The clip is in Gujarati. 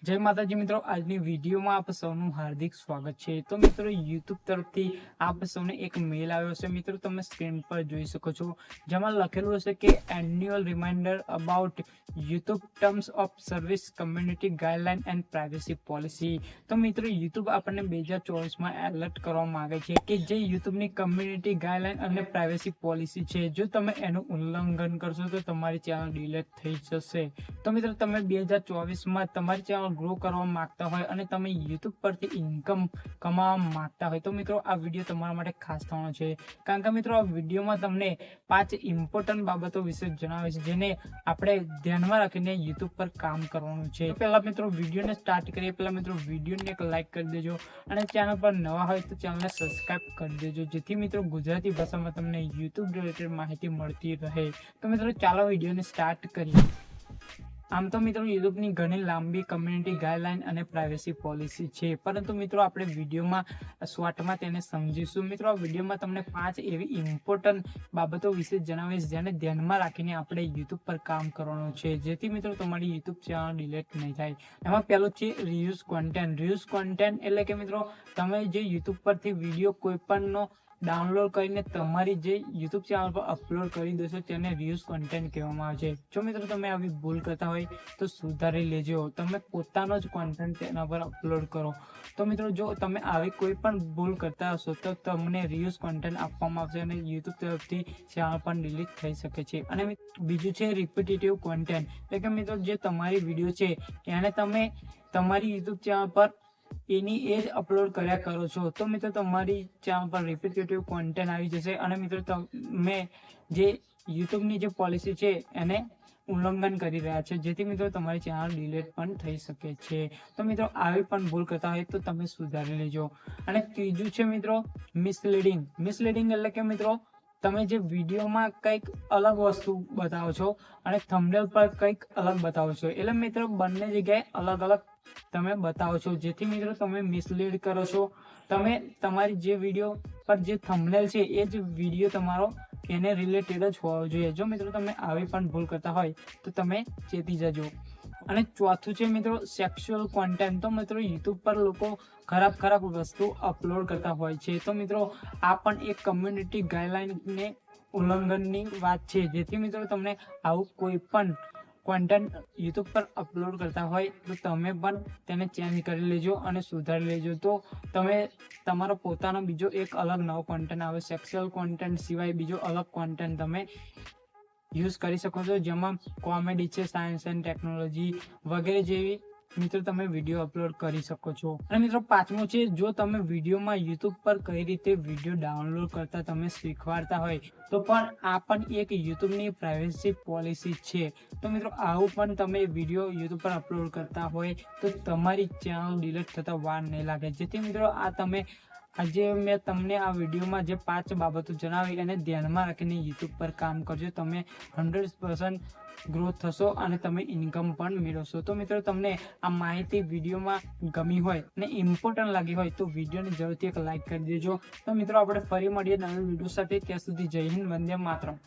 જય માતાજી મિત્રો, આજની વિડીયોમાં આપ સૌનું હાર્દિક સ્વાગત છે। તો મિત્રો, યુટ્યુબ તરફથી આપ સૌને એક મેલ આવ્યો છે। મિત્રો, તમે સ્ક્રીન પર જોઈ શકો છો, જેમાં લખેલું હશે કે annual reminder about YouTube terms of service, community guideline and privacy policy. તો મિત્રો, યુટ્યુબ આપણને 2024માં એલર્ટ કરવા માંગે છે કે જે યુટ્યુબની કમ્યુનિટી ગાઈડલાઇન અને પ્રાઇવસી પોલિસી છે, જો તમે એનું ઉલ્લંઘન કરશો તો તમારી ચેનલ ડિલીટ થઈ જશે। તો મિત્રો, તમે 2024માં તમારી ચેનલ ગ્રો કરવા માંગતા હોય અને તમે યુટ્યુબ પરથી ઇન્કમ કમાવા માંગતા હોય તો મિત્રો, આ વિડીયો તમારા માટે ખાસ થવાનો છે। કારણ કે મિત્રો, આ વિડીયોમાં તમને 5 ઇમ્પોર્ટન્ટ બાબતો વિશે જણાવે છે, જેને આપણે ધ્યાનમાં રાખીને યુટ્યુબ પર કામ કરવાનું છે। પહેલા મિત્રો, વિડીયોને સ્ટાર્ટ કરીએ પહેલા મિત્રો, વિડીયોને એક લાઈક કરી દેજો અને ચેનલ પર નવા હોય તો ચેનલને સબસ્ક્રાઇબ કરી દેજો, જેથી મિત્રો ગુજરાતી ભાષામાં તમને યુટ્યુબ રિલેટેડ માહિતી મળતી રહે। તો મિત્રો, ચાલો વિડીયોને સ્ટાર્ટ કરીએ। આમ તો મિત્રો, યુટ્યુબની ઘણી લાંબી કમ્યુનિટી ગાઈડલાઇન અને પ્રાઇવસી પોલિસી છે, પરંતુ મિત્રો આપણે વિડીયોમાં શોર્ટમાં તેને સમજીશું। મિત્રો, આ વિડીયોમાં તમને 5 એવી ઇમ્પોર્ટન્ટ બાબતો વિશે જણાવીશ, જેને ધ્યાનમાં રાખીને આપણે યુટ્યુબ પર કામ કરવાનું છે, જેથી મિત્રો તમારી યુટ્યુબ ચેનલ ડિલીટ નહીં થાય। એમાં પહેલું છે રિયુઝ કોન્ટેન્ટ। રિયુઝ કોન્ટેન્ટ એટલે કે મિત્રો, તમે જે યુટ્યુબ પરથી વિડીયો કોઈ પણનો ડાઉનલોડ કરીને તમારી જે યુટ્યુબ ચેનલ પર અપલોડ કરી દેશો તેને રિયુઝ કોન્ટેન્ટ કહેવામાં આવે છે। જો મિત્રો તમે આવી ભૂલ કરતા હોય તો સુધારી લેજો, તમે પોતાનો જ કોન્ટેન્ટ તેના પર અપલોડ કરો। તો મિત્રો, જો તમે આવી કોઈ પણ ભૂલ કરતા હશો તો તમને રિયુઝ કોન્ટેન્ટ આપવામાં આવશે અને યુટ્યુબ તરફથી ચેનલ પણ ડિલીટ થઈ શકે છે। અને બીજું છે રિપીટેટિવ કોન્ટેન્ટ, એટલે કે મિત્રો જે તમારી વિડીયો છે એને તમે તમારી યુટ્યુબ ચેનલ પર એની એ જ અપલોડ કર્યા કરો છો, તો મિત્રો તમારી ચેનલ પર રિપીટેટિવ કોન્ટેન્ટ આવી જશે અને મિત્રો તમે જે યુટ્યુબની જે પોલિસી છે એને ઉલ્લંઘન કરી રહ્યા છે, જેથી મિત્રો તમારી ચેનલ ડિલીટ પણ થઈ શકે છે। તો મિત્રો, આવી પણ ભૂલ કરતા હોય તો તમે સુધારી લેજો। અને ત્રીજું છે મિત્રો મિસલીડિંગ। મિસલીડિંગ એટલે કે મિત્રો, તમે જે વિડીયોમાં કંઈક અલગ વસ્તુ બતાવો છો અને થંબનેલ પર કંઈક અલગ બતાવો છો, એટલે મિત્રો બંને જગ્યાએ અલગ અલગ તમે બતાવો છો, જેથી મિત્રો તમે મિસલીડ કરો છો। તમે તમારી જે વિડીયો પર જે થંબનેલ છે એ જ વિડીયો તમારો એને રિલેટેડ જ હોવો જોઈએ। જો મિત્રો તમે આવી પણ ભૂલ કરતા હોય તો તમે ચેતી જજો। અને ચોથું છે મિત્રો સેક્સ્યુઅલ કોન્ટેન્ટ। તો મિત્રો, યુટ્યુબ પર લોકો ખરાબ વસ્તુ અપલોડ કરતા હોય છે, તો મિત્રો આ પણ એક કમ્યુનિટી ગાઈડલાઇનને ઉલ્લંઘનની વાત છે, જેથી મિત્રો તમને આવું કોઈ પણ કોન્ટેન્ટ યુટ્યુબ પર અપલોડ કરતા હોય તો તમે પણ તેને ચેન્જ કરી લેજો અને સુધારી લેજો। તો તમે તમારો પોતાનો બીજો એક અલગ નવો કોન્ટેન્ટ આવે, સેક્સ્યુઅલ કોન્ટેન્ટ સિવાય બીજો અલગ કોન્ટેન્ટ તમે યુઝ કરી શકો છો, જેમાં કોમેડી છે, સાયન્સ એન્ડ ટેકનોલોજી વગેરે જેવી મિત્રો તમે વિડીયો અપલોડ કરી શકો છો। અને મિત્રો પાંચમું છે, જો તમે વિડીયોમાં યુટ્યુબ પર કઈ રીતે વિડીયો ડાઉનલોડ કરતા તમે શીખવાડતા હોય તો પણ આ પણ એક યુટ્યુબની પ્રાઇવસી પોલિસી છે। તો મિત્રો, આવું પણ તમે વિડીયો યુટ્યુબ પર અપલોડ કરતા હોય તો તમારી ચેનલ ડિલીટ થતા વાર નહીં લાગે, જેથી મિત્રો આ તમે આજે મેં તમને આ વિડીયોમાં જે 5 બાબતો જણાવી એને ધ્યાનમાં રાખીને યુટ્યુબ પર કામ કરજો, તમે 100% ગ્રોથ થશો અને તમે ઇન્કમ પણ મેળવશો। તો મિત્રો, તમને આ માહિતી વિડીયોમાં ગમી હોય અને ઇમ્પોર્ટન્ટ લાગી હોય તો વિડીયોને જરૂરથી એક લાઈક કરી દેજો। તો મિત્રો, આપણે ફરી મળીએ નવા વિડીયો સાથે, ત્યાં સુધી જય હિન્દ, વંદે માતરમ।